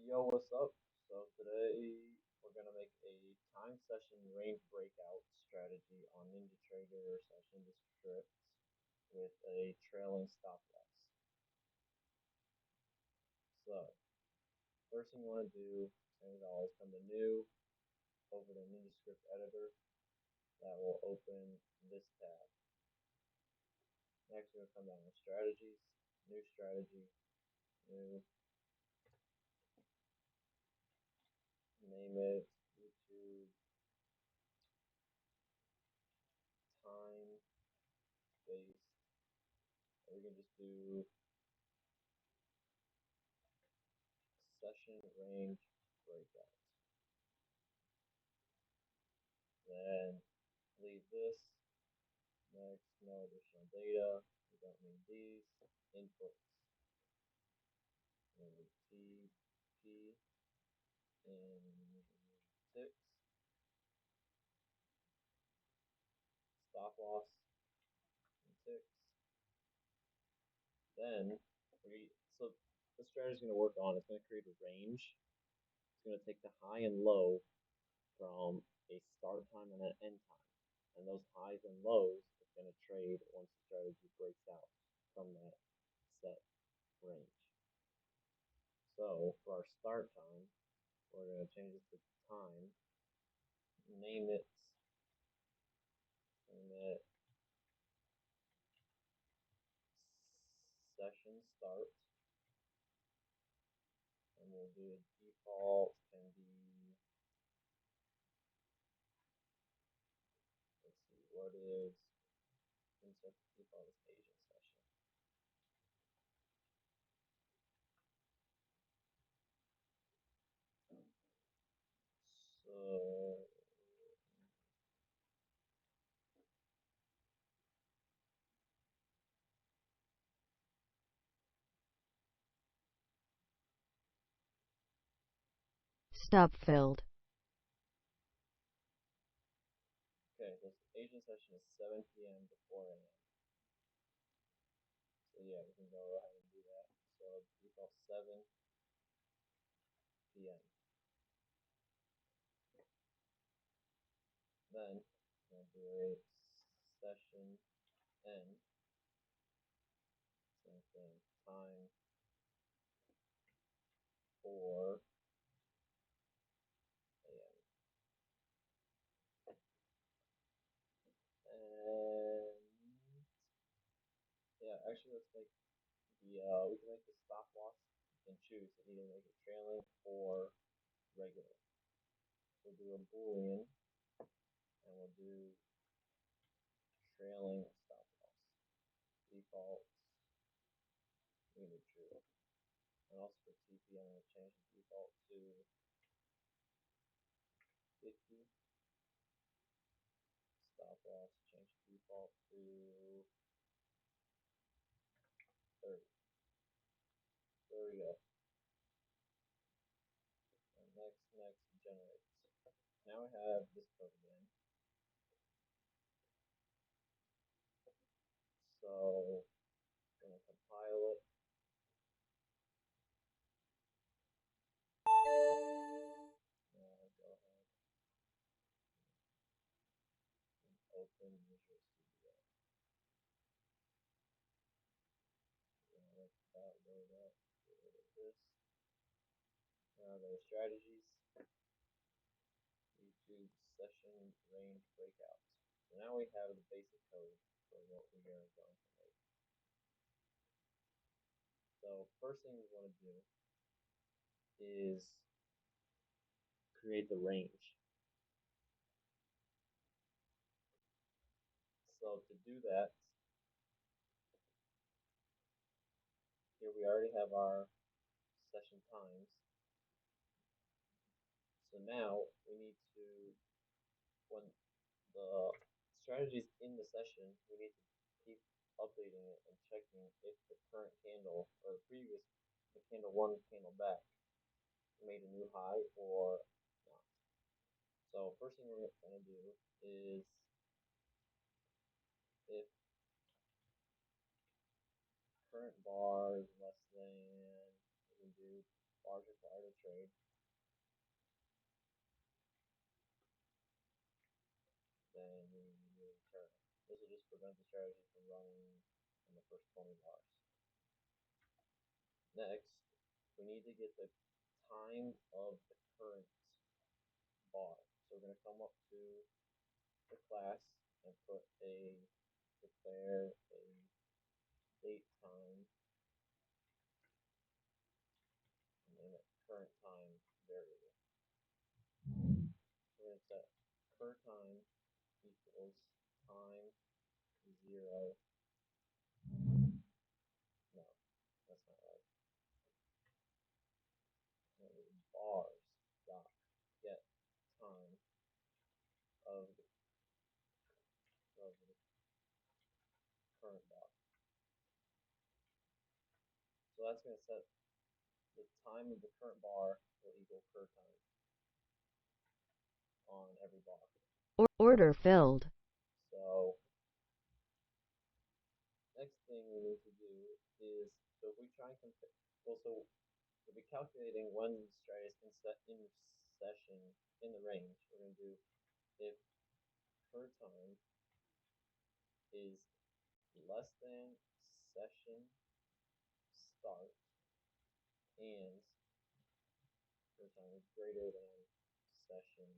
Yo, what's up? So today we're gonna make a time session range breakout strategy on Ninjatrader slash Ninjascript with a trailing stop loss. So first thing you want to do, same as always, come to new, over the Ninjascript editor. That will open this tab. Next we're gonna come down to strategies, new strategy, new, name it YouTube time based. We can just do session range breakout. Then leave this. Next, no additional data. We don't need these. Inputs. We need TP in ticks. Stop loss in ticks. Then so the strategy is going to work on, it's going to create a range. It's going to take the high and low from a start time and an end time. And those highs and lows it's going to trade once the strategy breaks out from that set range. So for our start time, we're going to change it to time, name it session start, and we'll do a default can be, let's see, what is, default is Asian session. So Stop filled. okay, so Asian session is 7 p.m. to 4 a.m. So yeah, we can go ahead and do that. So default 7 p.m. Then we're going to do a session end, same thing, time 4 a.m. And yeah, actually let's make we can make the stop loss. You can choose to either make it trailing or regular. We'll do a boolean and we'll do trailing stop loss. Default, we do true. And also for TP, I'm going to change the default to 50. Stop loss, change the default to 30. There we go. And next generates. Now we have this code again. So I'm going to compile it. Now go ahead and open Visual Studio. We're going to let that load up. Get rid of this. Now go to strategies. YouTube session range breakout. So now we have the basic code for what we are going to make. So first thing we want to do is create the range. So to do that, here we already have our session times. So now we need to, when the strategy is in the session, we need to keep updating it and checking if the current candle or the previous, the candle one candle back made a new high or not. So first thing we're going to do is if current bar is less than, we can do bars required to trade, then we immediately turn. This will just prevent the strategy from running in the first 20 bars. Next, we need to get the time of the current bar. So we're going to come up to the class and declare a date time and name it current time variable. We're going to set cur time equals time 0. No, that's not right. Bars dot get time of the current bar. So that's going to set the time of the current bar will equal cur time on every bar. Order filled. So next thing we need to do is, so if we try and compare, well, so we'll be calculating when the strategy is in session in the range. We're going to do if cur time is less than session start and cur time is greater than session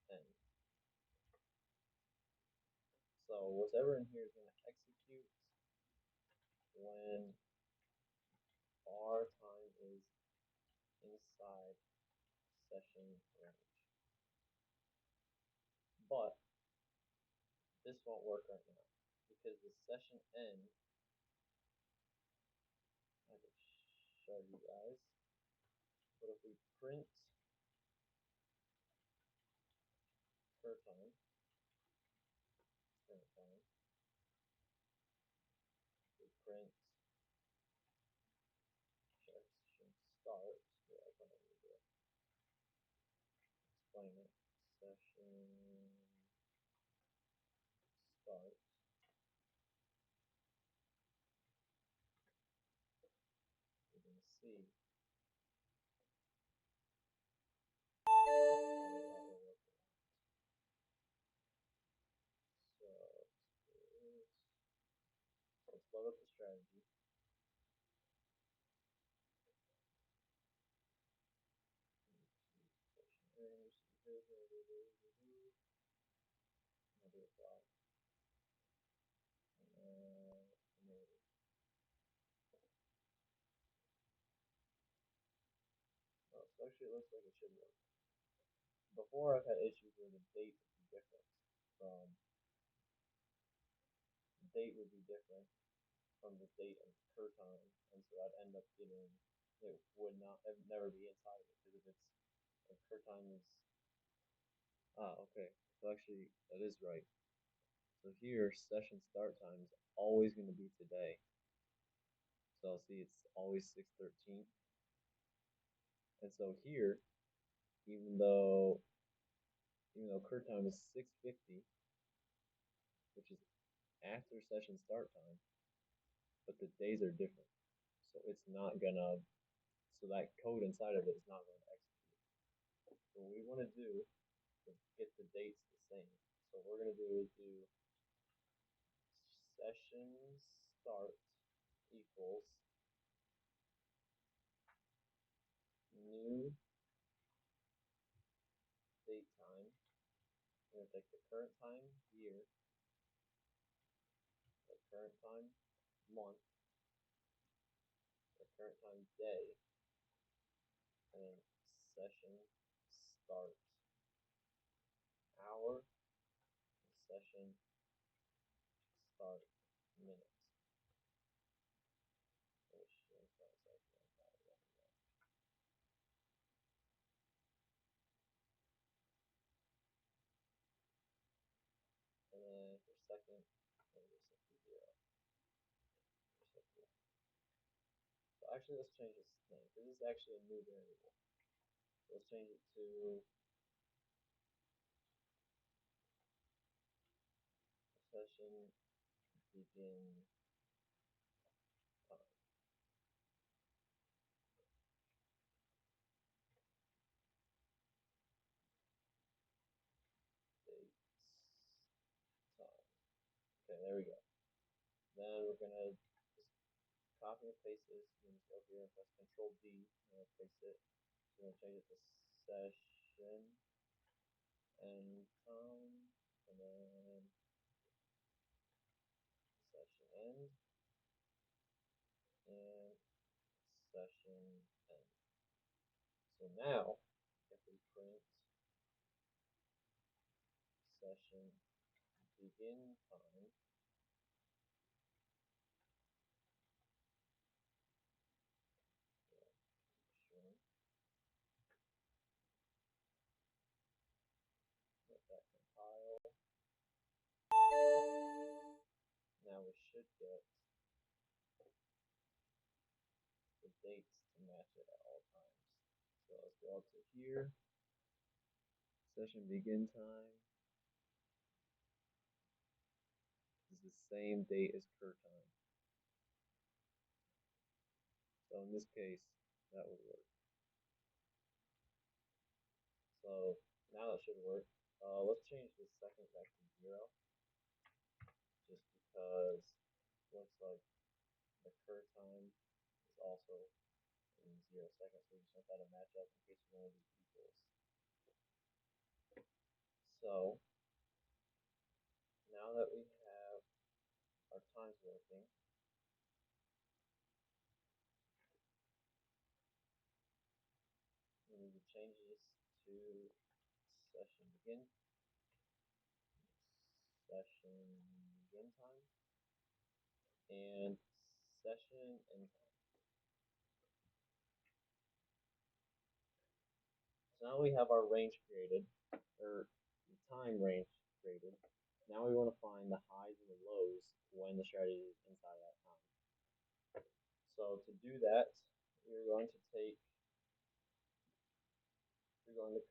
end. So whatever in here is going to execute when bar time is inside session range. But this won't work right now because the session end, I can show you guys, but if we print cur time, we print session start, yeah, I don't need to explain it, session start, we're going to see so let's load up the strategy. I'll do a fly. Oh, so actually it looks like it should work. Before I've had issues where the date would be different from the date of cur time, and so I'd end up getting it would never be inside of it because if cur time is okay, so actually that is right. So here session start time is always going to be today. So I'll see it's always 6:13, and so here even though cur time is 6:50, which is after session start time, but the days are different. So it's not gonna, so that code inside of it is not going to execute. So what we want to do is get the dates the same. So what we're going to do is do session start equals new date time. We're going to take the current time year, the current time month, the current time day, and then session start hour, and session start minutes. And then for second, we'll just set to 0. So actually, let's change this name because this is actually a new variable. So let's change it to session begin time. Okay, there we go. Then we're gonna just copy and paste this. You can just go here and press Control D and paste it. So we're gonna change it to session and time, and then session end and session end. So now, if we print session begin time, sure, let that compile. Now we should get the dates to match it at all times. So let's go up to here, session begin time is the same date as cur time. So in this case, that would work. So now that should work. Let's change the second back to 0, just because it looks like the cur time is also in 0 seconds. So we just want that to match up in case we want to do equals. So now that we have our times working, we need to change this to session begin time and session end time. So now we have our range created, or the time range created. Now we want to find the highs and the lows when the strategy is inside that time. So to do that, we're going to create we're going to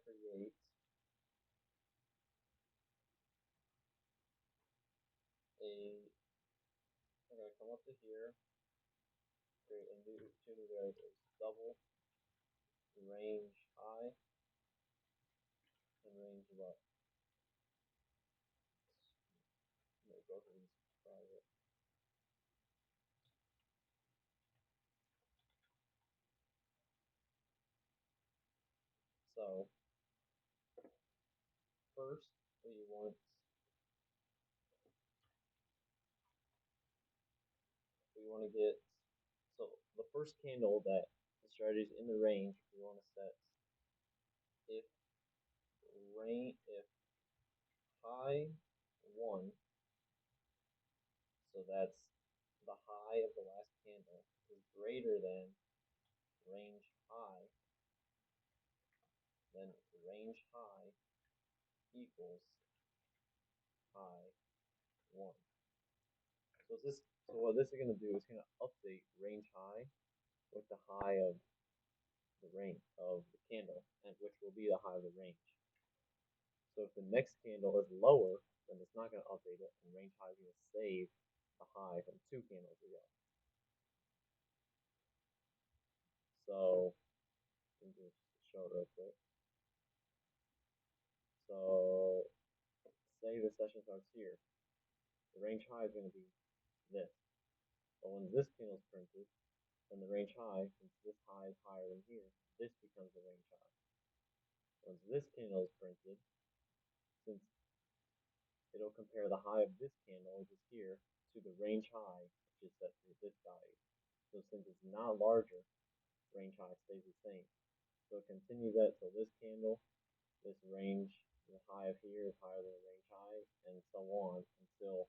come up to here, create two new variables, double range high and range low. Make both of these private. So first we want to get, so the first candle that the strategy is in the range, we want to set if if high 1, so that's the high of the last candle, is greater than range high, then range high equals high 1. So what this is going to do is going to update range high with the high of the range of the candle, and which will be the high of the range. So if the next candle is lower, then it's not going to update it, and range high is going to save the high from 2 candles ago. So let me just show it real quick. So say the session starts here. The range high is going to be this. But when this candle is printed, then the range high, since this high is higher than here, this becomes the range high. Once this candle is printed, since it'll compare the high of this candle, which is here, to the range high, which is set to this value. So since it's not larger, range high stays the same. So continue that till this candle, this range, the high of here is higher than the range high, and so on until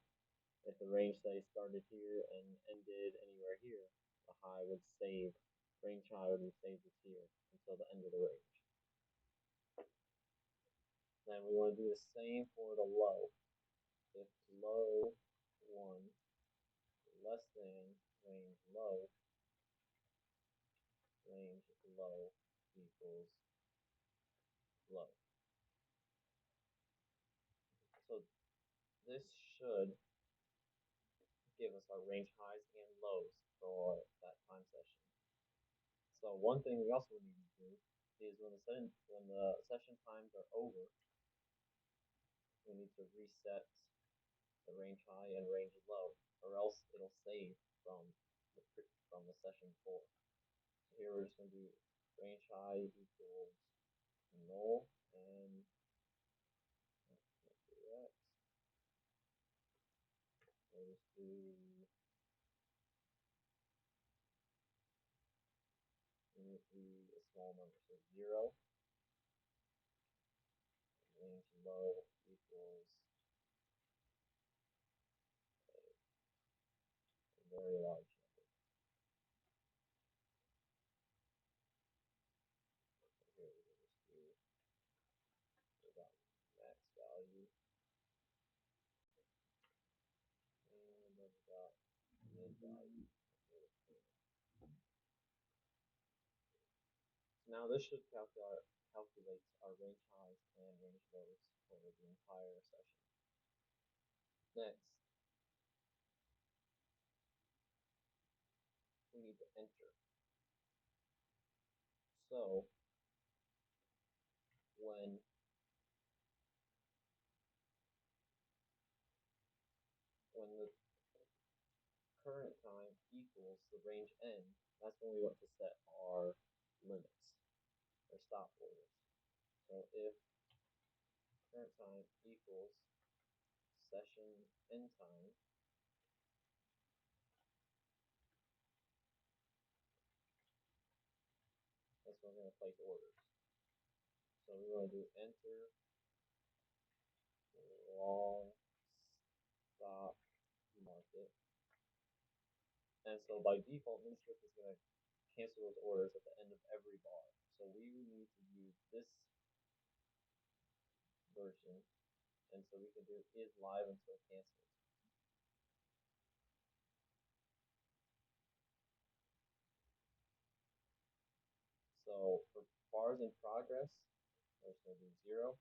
if the range say started here and ended anywhere here, the high would save, range high would be saved as here until the end of the range. Then we want to do the same for the low. If low 1 less than range low equals low. So this should give us our range highs and lows for that time session. So one thing we also need to do is when the session times are over, we need to reset the range high and range low, or else it'll save from the session before. So here we're just going to do range high equals null, and I can't do that. We'll just do a small number, so 0. Range low equals a very large number. So here we can just do max value, and then we got min value. So now this should calculate our range highs and range lows over the entire session. Next, we need to enter. So when the current time equals the range n, that's when we want to set our limits or stop orders. So if current time equals session end time, that's when we're going to place orders. So we want to do enter long stop market. And so by default, Ninjascript is going to cancel those orders at the end of every bar. So we need to use this version, and so we can do is live until canceled. So for bars in progress, we're just going to do 0.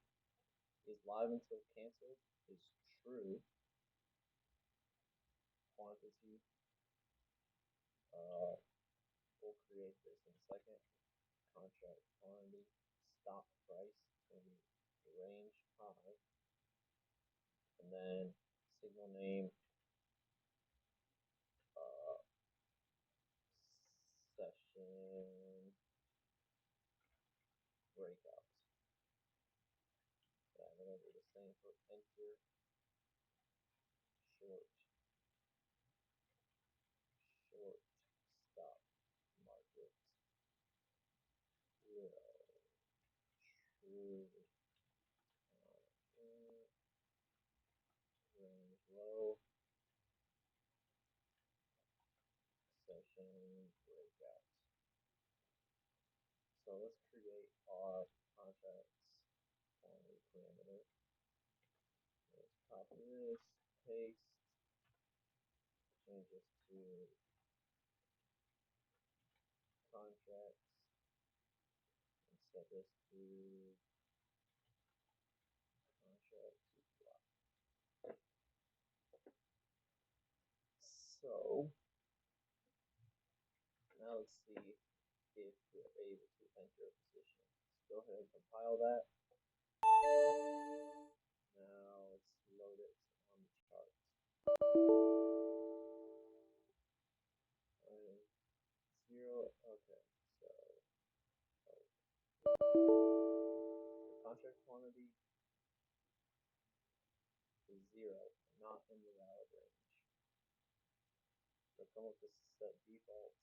Is live until canceled is true. Quantity. We'll create this in a second. Contract quantity. Stop price is going to be range high. And then signal name session breakout. Yeah, we're going to do the same for enter short stop market. Will true range low session breakout. So let's create our contracts quantity parameter. Let's copy this, paste, change this to contracts, and set this to contract supply. So now let's see if we're able to enter a position. Let's go ahead and compile that. Now let's load it on the chart. 0, okay, so the contract quantity is 0, not in the valid range. So come up with set defaults.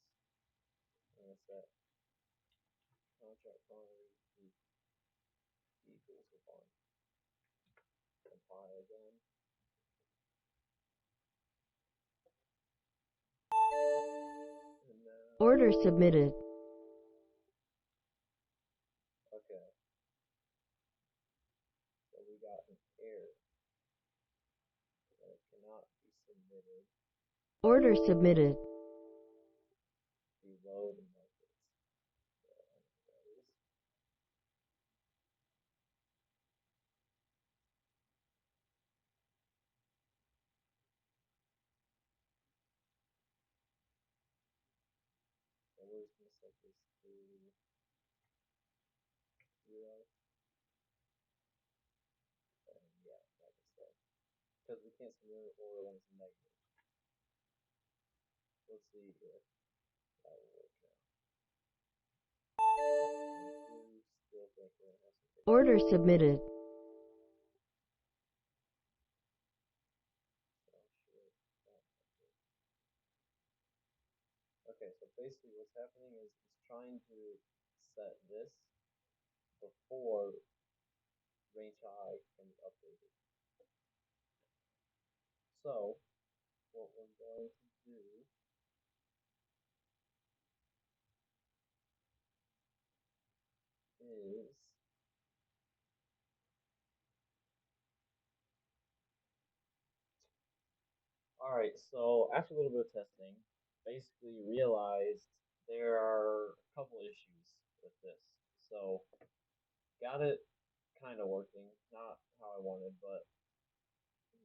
I'm going to set contract quantity equals 1. Compile again. And now, Order submitted. okay, so we got an error that cannot be submitted Order submitted. below the markets. So we're just going to set this to 0. And yeah, like I said. because we can't submit an order when it's negative. Let's see here. That will work now. I do still think we're gonna have some issues. Order submitted. Okay, so basically what's happening is it's trying to set this before range high can be updated. So what we're going to do is alright, so after a little bit of testing, basically realized there are a couple issues with this. So got it kind of working, not how I wanted, but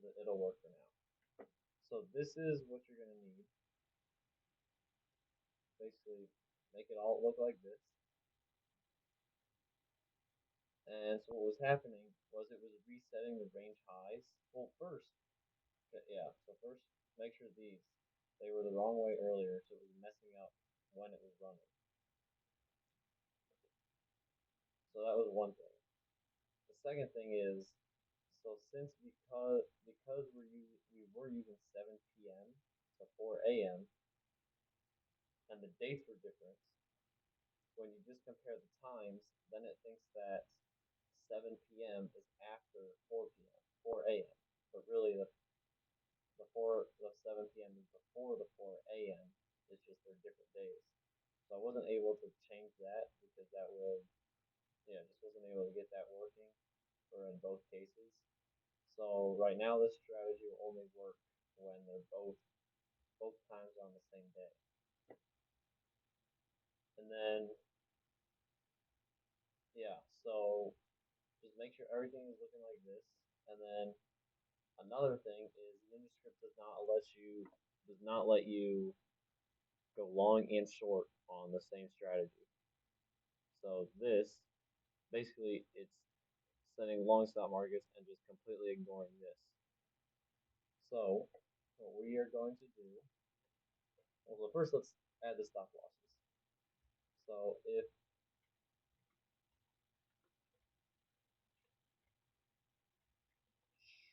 it'll work for now. So this is what you're going to need. Basically make it all look like this. And so what was happening was it was resetting the range highs. Well, first, yeah, so first make sure they were the wrong way earlier, so it was messing up when it was running. So that was one thing. The second thing is, so since because we were using 7 p.m. to 4 a.m. and the dates were different, when you just compare the times, then it thinks that 7 p.m. is after 4 p.m. 4 a.m. But really the 7 p.m. is before the 4 a.m. It's just they're different days. So I wasn't able to change that because that would just wasn't able to get that working for in both cases. So right now this strategy will only work when they're both times on the same day. And then so just make sure everything is looking like this. And then another thing is Ninjascript does not let you go long and short on the same strategy. So this basically it's setting long stop markets and just completely ignoring this. So what we are going to do, well, first let's add the stop losses. So if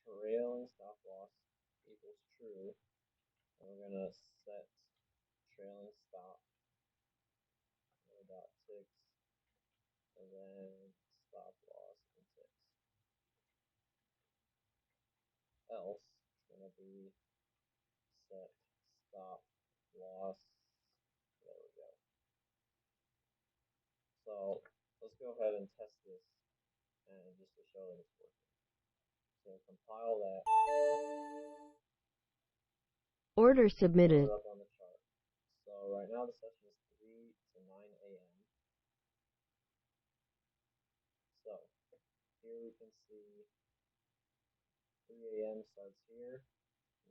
trailing stop loss equals true, and we're gonna set trailing stop dot ticks and then stop loss in ticks. Else it's gonna be set stop loss. There we go. So let's go ahead and test this and just to show that it's working. So compile that. Order submitted. Put it up on the chart. So right now the session is 3 to 9 a.m. So here we can see 3 a.m. starts here,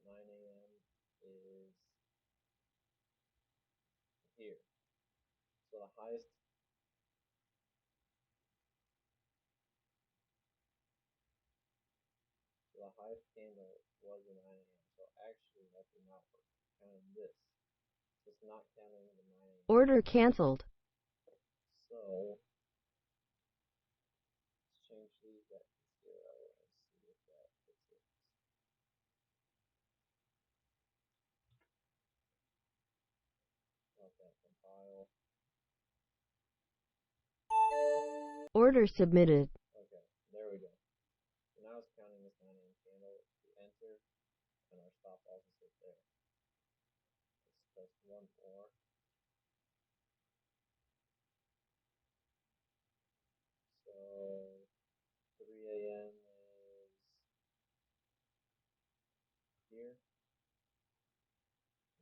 9 a.m. is here. So the highest candle was the 9 a.m. So actually that did not work. Counting this. So it's not counting the 9 a.m. Order canceled. So let's change these back to 0 and see if that fixes it. Let that compile. Order submitted. Okay, there we go. So now it's counting this 9 a.m. candle. We enter, and our stop loss is right there. Let's test one more. So 3 a.m. is here.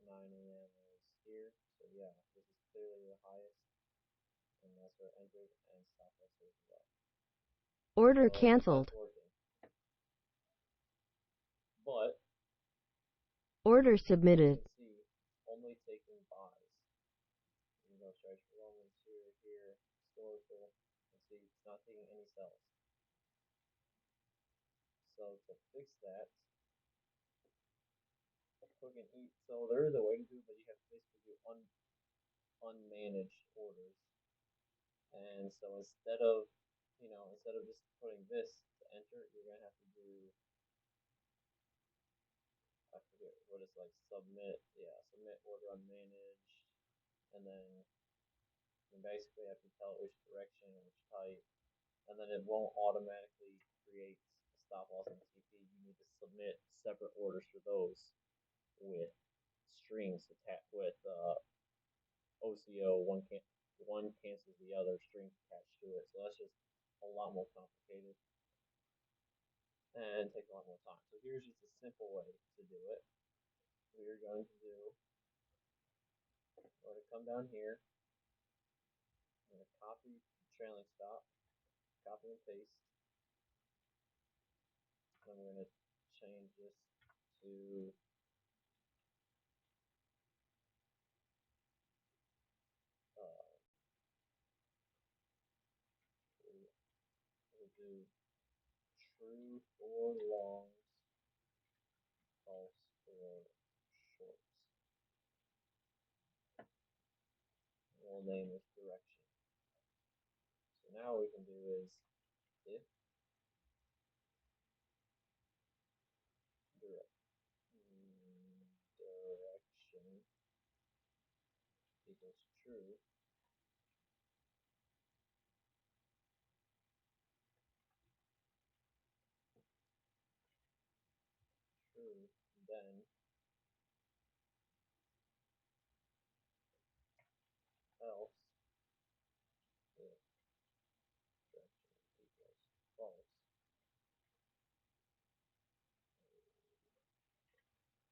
9 a.m. is here. So yeah, this is clearly the highest, and that's where entered and stop loss is as well. Order So canceled. that's working. But Order you submitted. can see only taking buys. You can go straight for Romans here, historical, and see it's not taking any sells. So to fix that, click and eat. So there is a way to do it, but you have to basically do unmanaged orders. And so instead of just putting this to enter, you're gonna have to do, I forget what it's like, submit order unmanaged, and then you basically have to tell it which direction and which type, and then it won't automatically create a stop loss and TP. You need to submit separate orders for those with strings attached with OCO. One cancels the other, strings attached to it. So that's just a lot more complicated and takes a lot more time. So here's just a simple way to do it. We're going to do, we're going to come down here. I'm going to copy trailing stop, copy and paste. And we're going to change this to uh, we'll do true for longs, false for shorts. And we'll name this direction. So now what we can do is if direction equals true, then else if direction equals false,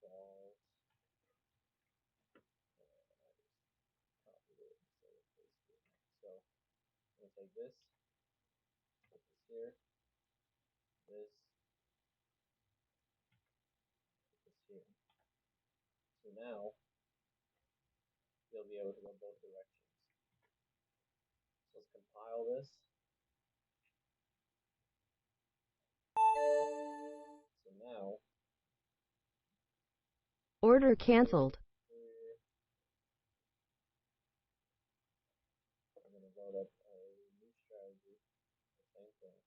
false, I just copied it instead of pasted it. So I'm going to take this, put this here, this, put this here. So now you'll be able to go both directions. So let's compile this. So now Order canceled. here, I'm going to load up a new strategy, the same thing.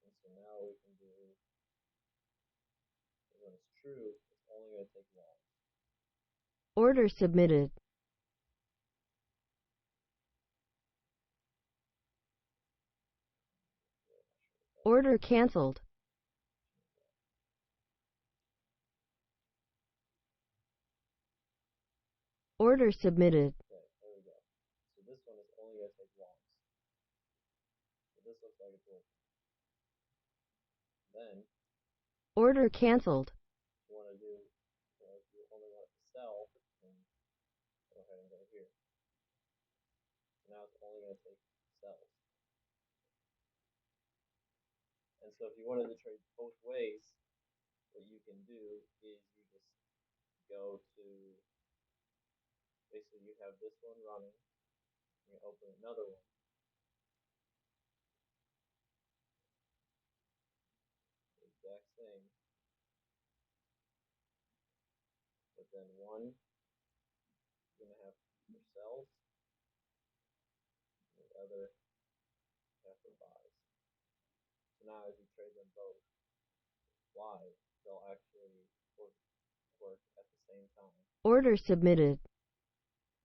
And so now we can do, when it's true, it's only going to take long. Order submitted. Order canceled. Order submitted. Okay, there we go. So this one is only going to take longs. So this looks like it's working. Then, Order canceled. if you want to do, if you only want it to sell, then go ahead and go here. So now it's only going to take sells. And so if you wanted to trade both ways, what you can do is you just go to, basically you have this one running, you open another one, the exact same, but then one you're going to have for sells, and the other you have for buys. So now as you trade them both live, they'll actually work at the same time. Order submitted.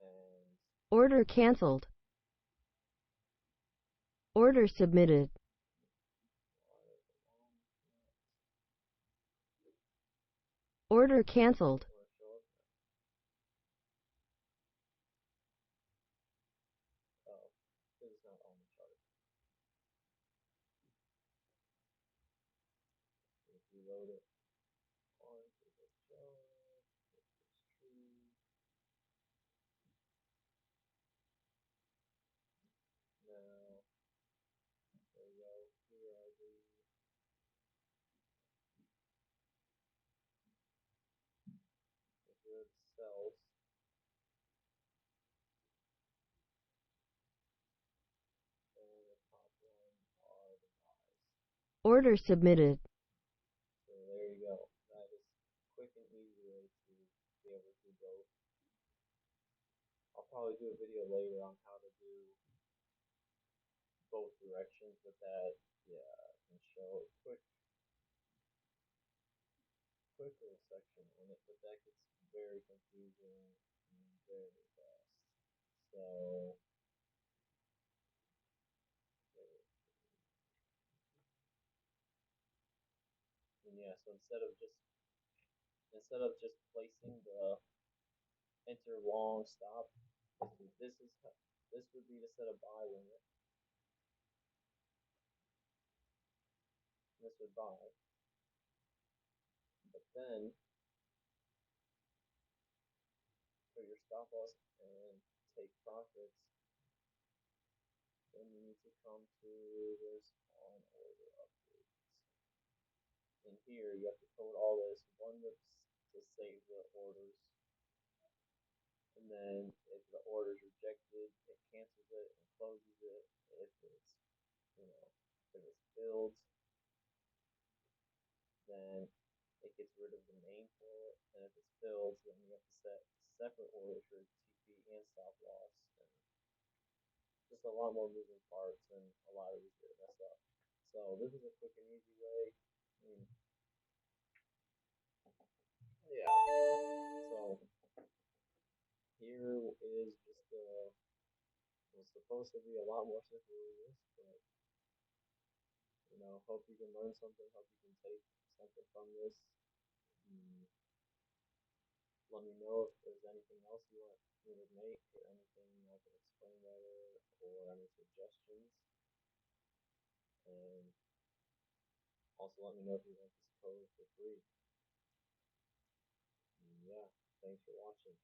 And Order canceled. Order submitted. Order canceled. oh, because it's not on the chart. If you load it onto the chart, if it's true, now there we go. Here are the cells, and the top one are the buys. Order submitted. probably do a video later on how to do both directions, but that, yeah, I can show a quick little section on it, but that gets very confusing very fast. So, and yeah, so instead of just placing the enter long stop, this is this would be the set of buy limit. This would buy, but then for your stop loss and take profits, then you need to come to this on order updates. In here, you have to code all this one to save the orders, and then if the order is rejected, it cancels it and closes it. If it's if it's filled, then it gets rid of the name for it. And if it's filled, then you have to set separate orders for TP and stop loss, and just a lot more moving parts and a lot easier to mess up. So this is a quick and easy way. I mean, yeah. So here is just was supposed to be a lot more simple than this, but hope you can learn something. Hope you can take something from this. Mm, Let me know if there's anything else you want me to make or anything I can explain better or any suggestions. And also let me know if you want this code for free. Yeah, thanks for watching.